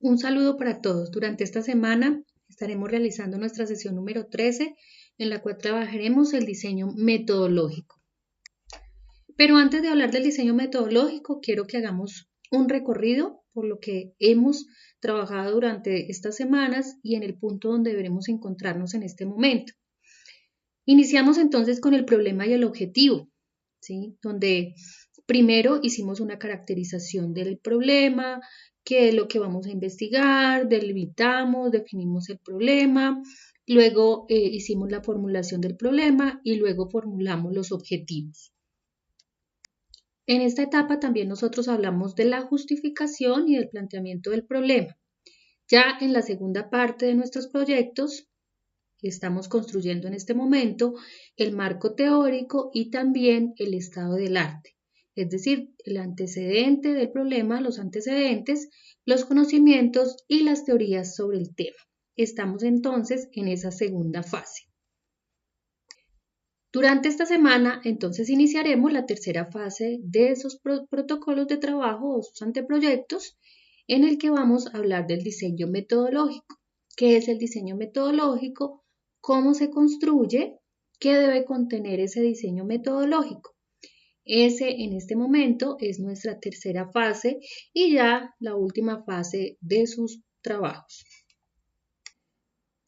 Un saludo para todos. Durante esta semana estaremos realizando nuestra sesión número 13, en la cual trabajaremos el diseño metodológico. Pero antes de hablar del diseño metodológico, quiero que hagamos un recorrido por lo que hemos trabajado durante estas semanas y en el punto donde deberemos encontrarnos en este momento. Iniciamos entonces con el problema y el objetivo, ¿sí? Donde primero hicimos una caracterización del problema, qué es lo que vamos a investigar, delimitamos, definimos el problema, luego hicimos la formulación del problema y luego formulamos los objetivos. En esta etapa también nosotros hablamos de la justificación y del planteamiento del problema. Ya en la segunda parte de nuestros proyectos estamos construyendo en este momento el marco teórico y también el estado del arte, es decir, el antecedente del problema, los antecedentes, los conocimientos y las teorías sobre el tema. Estamos entonces en esa segunda fase. Durante esta semana, entonces, iniciaremos la tercera fase de esos protocolos de trabajo o sus anteproyectos, en el que vamos a hablar del diseño metodológico. ¿Qué es el diseño metodológico? ¿Cómo se construye? ¿Qué debe contener ese diseño metodológico? Ese en este momento es nuestra tercera fase y ya la última fase de sus trabajos.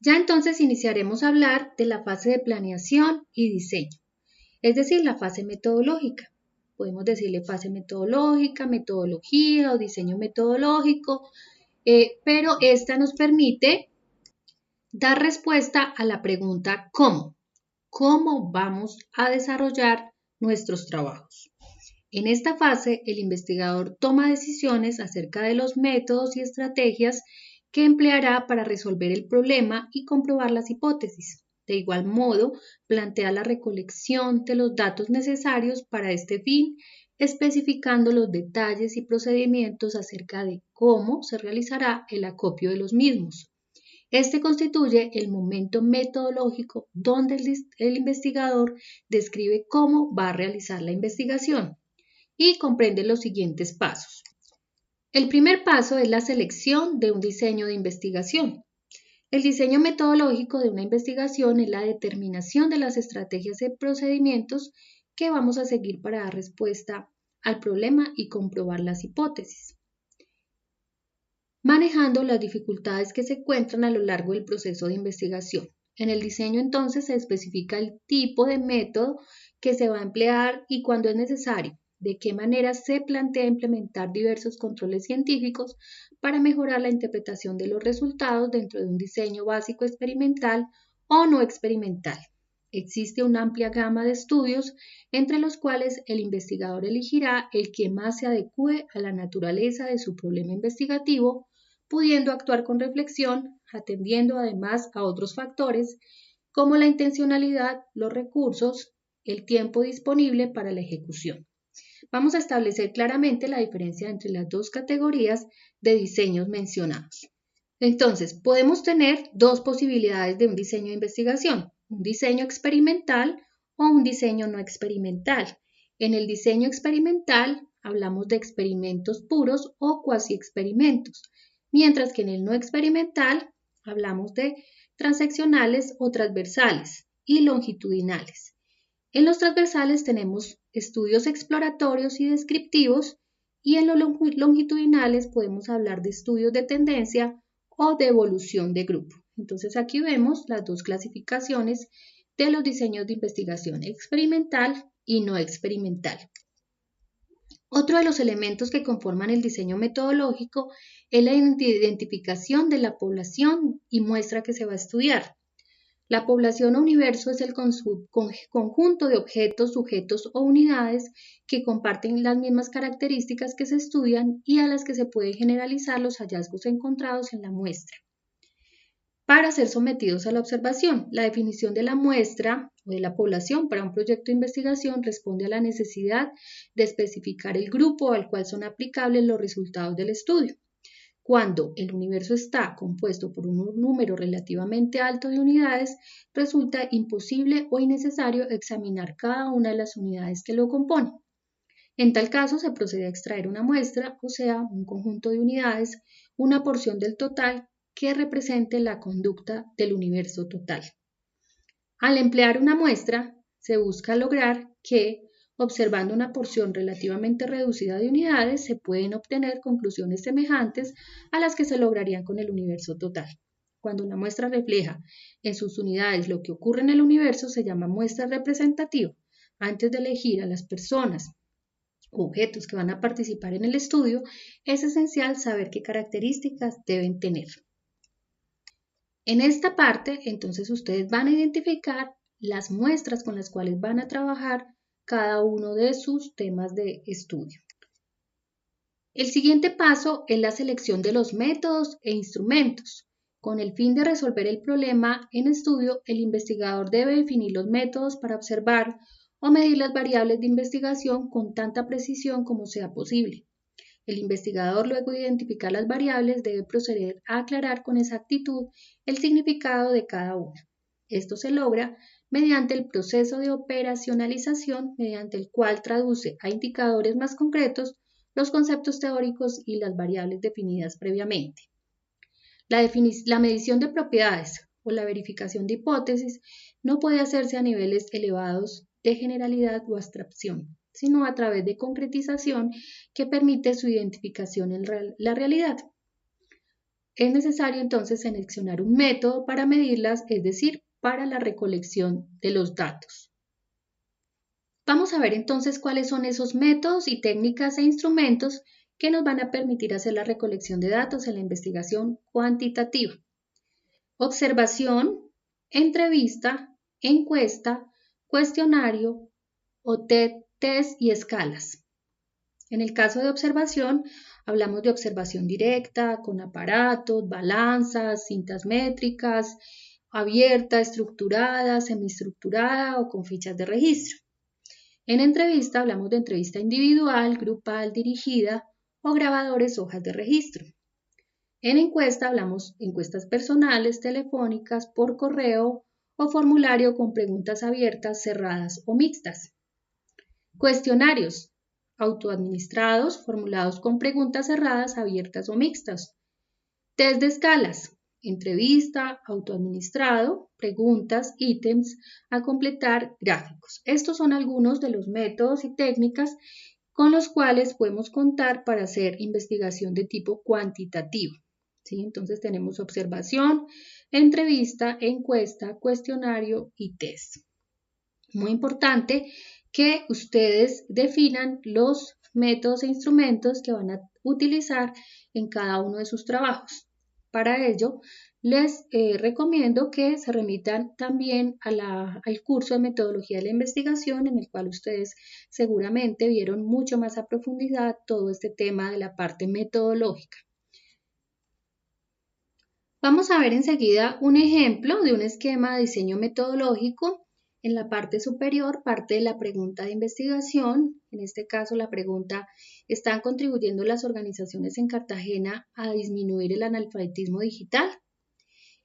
Ya entonces iniciaremos a hablar de la fase de planeación y diseño, es decir, la fase metodológica. Podemos decirle fase metodológica, metodología o diseño metodológico, pero esta nos permite dar respuesta a la pregunta ¿cómo? ¿Cómo vamos a desarrollar nuestros trabajos? En esta fase, el investigador toma decisiones acerca de los métodos y estrategias que empleará para resolver el problema y comprobar las hipótesis. De igual modo, plantea la recolección de los datos necesarios para este fin, especificando los detalles y procedimientos acerca de cómo se realizará el acopio de los mismos. Este constituye el momento metodológico donde el investigador describe cómo va a realizar la investigación y comprende los siguientes pasos. El primer paso es la selección de un diseño de investigación. El diseño metodológico de una investigación es la determinación de las estrategias y procedimientos que vamos a seguir para dar respuesta al problema y comprobar las hipótesis, manejando las dificultades que se encuentran a lo largo del proceso de investigación. En el diseño entonces se especifica el tipo de método que se va a emplear y cuándo es necesario, de qué manera se plantea implementar diversos controles científicos para mejorar la interpretación de los resultados dentro de un diseño básico experimental o no experimental. Existe una amplia gama de estudios entre los cuales el investigador elegirá el que más se adecue a la naturaleza de su problema investigativo, pudiendo actuar con reflexión, atendiendo además a otros factores como la intencionalidad, los recursos, el tiempo disponible para la ejecución. Vamos a establecer claramente la diferencia entre las dos categorías de diseños mencionados. Entonces, podemos tener dos posibilidades de un diseño de investigación, un diseño experimental o un diseño no experimental. En el diseño experimental hablamos de experimentos puros o cuasi experimentos, mientras que en el no experimental hablamos de transeccionales o transversales y longitudinales. En los transversales tenemos estudios exploratorios y descriptivos y en los longitudinales podemos hablar de estudios de tendencia o de evolución de grupo. Entonces aquí vemos las dos clasificaciones de los diseños de investigación experimental y no experimental. Otro de los elementos que conforman el diseño metodológico es la identificación de la población y muestra que se va a estudiar. La población o universo es el conjunto de objetos, sujetos o unidades que comparten las mismas características que se estudian y a las que se pueden generalizar los hallazgos encontrados en la muestra para ser sometidos a la observación. La definición de la muestra o de la población para un proyecto de investigación responde a la necesidad de especificar el grupo al cual son aplicables los resultados del estudio. Cuando el universo está compuesto por un número relativamente alto de unidades, resulta imposible o innecesario examinar cada una de las unidades que lo componen. En tal caso, se procede a extraer una muestra, o sea, un conjunto de unidades una porción del total que represente la conducta del universo total. Al emplear una muestra, se busca lograr que, observando una porción relativamente reducida de unidades, se pueden obtener conclusiones semejantes a las que se lograrían con el universo total. Cuando una muestra refleja en sus unidades lo que ocurre en el universo, se llama muestra representativa. Antes de elegir a las personas o objetos que van a participar en el estudio, es esencial saber qué características deben tener. En esta parte, entonces, ustedes van a identificar las muestras con las cuales van a trabajar cada uno de sus temas de estudio. El siguiente paso es la selección de los métodos e instrumentos. Con el fin de resolver el problema en estudio, el investigador debe definir los métodos para observar o medir las variables de investigación con tanta precisión como sea posible. El investigador, luego de identificar las variables, debe proceder a aclarar con exactitud el significado de cada una. Esto se logra mediante el proceso de operacionalización, mediante el cual traduce a indicadores más concretos los conceptos teóricos y las variables definidas previamente. La medición de propiedades o la verificación de hipótesis no puede hacerse a niveles elevados de generalidad o abstracción, sino a través de concretización que permite su identificación en la realidad. Es necesario entonces seleccionar un método para medirlas, es decir, para la recolección de los datos. Vamos a ver entonces cuáles son esos métodos y técnicas e instrumentos que nos van a permitir hacer la recolección de datos en la investigación cuantitativa. Observación, entrevista, encuesta, cuestionario o test y escalas. En el caso de observación, hablamos de observación directa, con aparatos, balanzas, cintas métricas, abierta, estructurada, semiestructurada o con fichas de registro. En entrevista hablamos de entrevista individual, grupal, dirigida o grabadores, hojas de registro. En encuesta hablamos de encuestas personales, telefónicas, por correo o formulario con preguntas abiertas, cerradas o mixtas. Cuestionarios autoadministrados, formulados con preguntas cerradas, abiertas o mixtas. Test de escalas, entrevista, autoadministrado, preguntas, ítems a completar, gráficos. Estos son algunos de los métodos y técnicas con los cuales podemos contar para hacer investigación de tipo cuantitativo. ¿Sí? Entonces tenemos observación, entrevista, encuesta, cuestionario y test. Muy importante que ustedes definan los métodos e instrumentos que van a utilizar en cada uno de sus trabajos. Para ello, les recomiendo que se remitan también al curso de metodología de la investigación, en el cual ustedes seguramente vieron mucho más a profundidad todo este tema de la parte metodológica. Vamos a ver enseguida un ejemplo de un esquema de diseño metodológico. En la parte superior, parte de la pregunta de investigación. En este caso, la pregunta: ¿están contribuyendo las organizaciones en Cartagena a disminuir el analfabetismo digital?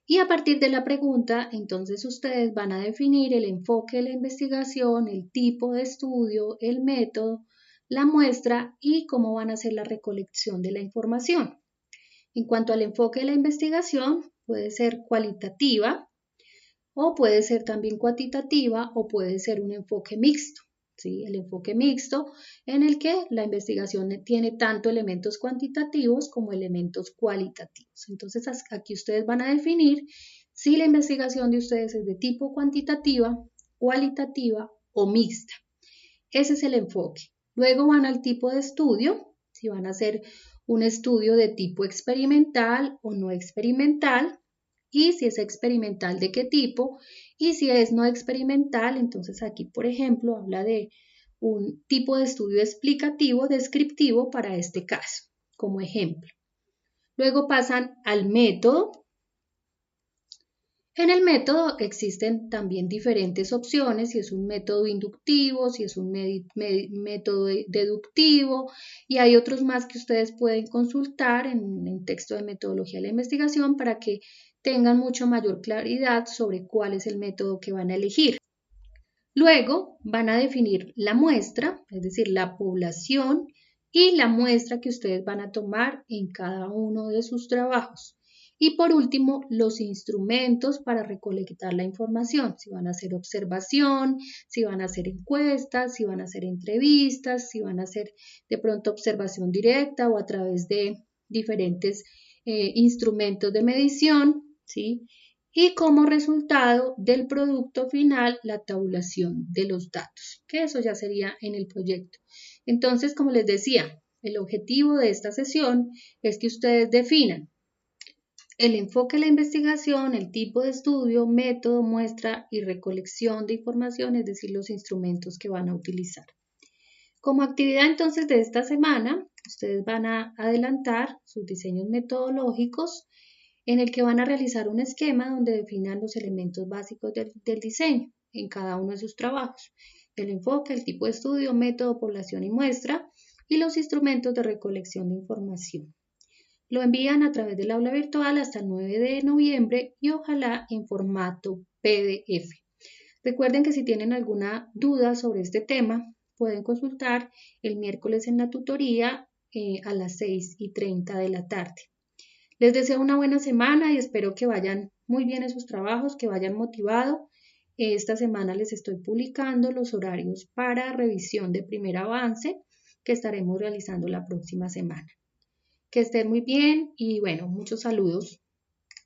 Y a partir de la pregunta, entonces ustedes van a definir el enfoque de la investigación, el tipo de estudio, el método, la muestra y cómo van a hacer la recolección de la información. En cuanto al enfoque de la investigación, puede ser cualitativa, o puede ser también cuantitativa, o puede ser un enfoque mixto. ¿Sí? El enfoque mixto en el que la investigación tiene tanto elementos cuantitativos como elementos cualitativos. Entonces aquí ustedes van a definir si la investigación de ustedes es de tipo cuantitativa, cualitativa o mixta. Ese es el enfoque. Luego van al tipo de estudio, si van a hacer un estudio de tipo experimental o no experimental, y si es experimental, de qué tipo, y si es no experimental, entonces aquí, por ejemplo, habla de un tipo de estudio explicativo, descriptivo para este caso, como ejemplo. Luego pasan al método. En el método existen también diferentes opciones, si es un método inductivo, si es un método deductivo, y hay otros más que ustedes pueden consultar en el texto de metodología de la investigación para que tengan mucho mayor claridad sobre cuál es el método que van a elegir. Luego van a definir la muestra, es decir, la población y la muestra que ustedes van a tomar en cada uno de sus trabajos. Y por último, los instrumentos para recolectar la información, si van a hacer observación, si van a hacer encuestas, si van a hacer entrevistas, si van a hacer de pronto observación directa o a través de diferentes instrumentos de medición, ¿sí? Y como resultado del producto final, la tabulación de los datos, que eso ya sería en el proyecto. Entonces, como les decía, el objetivo de esta sesión es que ustedes definan el enfoque de la investigación, el tipo de estudio, método, muestra y recolección de información, es decir, los instrumentos que van a utilizar. Como actividad entonces de esta semana, ustedes van a adelantar sus diseños metodológicos en el que van a realizar un esquema donde definan los elementos básicos del diseño en cada uno de sus trabajos. El enfoque, el tipo de estudio, método, población y muestra y los instrumentos de recolección de información. Lo envían a través del aula virtual hasta el 9 de noviembre y ojalá en formato PDF. Recuerden que si tienen alguna duda sobre este tema, pueden consultar el miércoles en la tutoría a las 6:30 de la tarde. Les deseo una buena semana y espero que vayan muy bien en sus trabajos, que vayan motivados. Esta semana les estoy publicando los horarios para revisión de primer avance que estaremos realizando la próxima semana. Que estén muy bien y bueno, muchos saludos.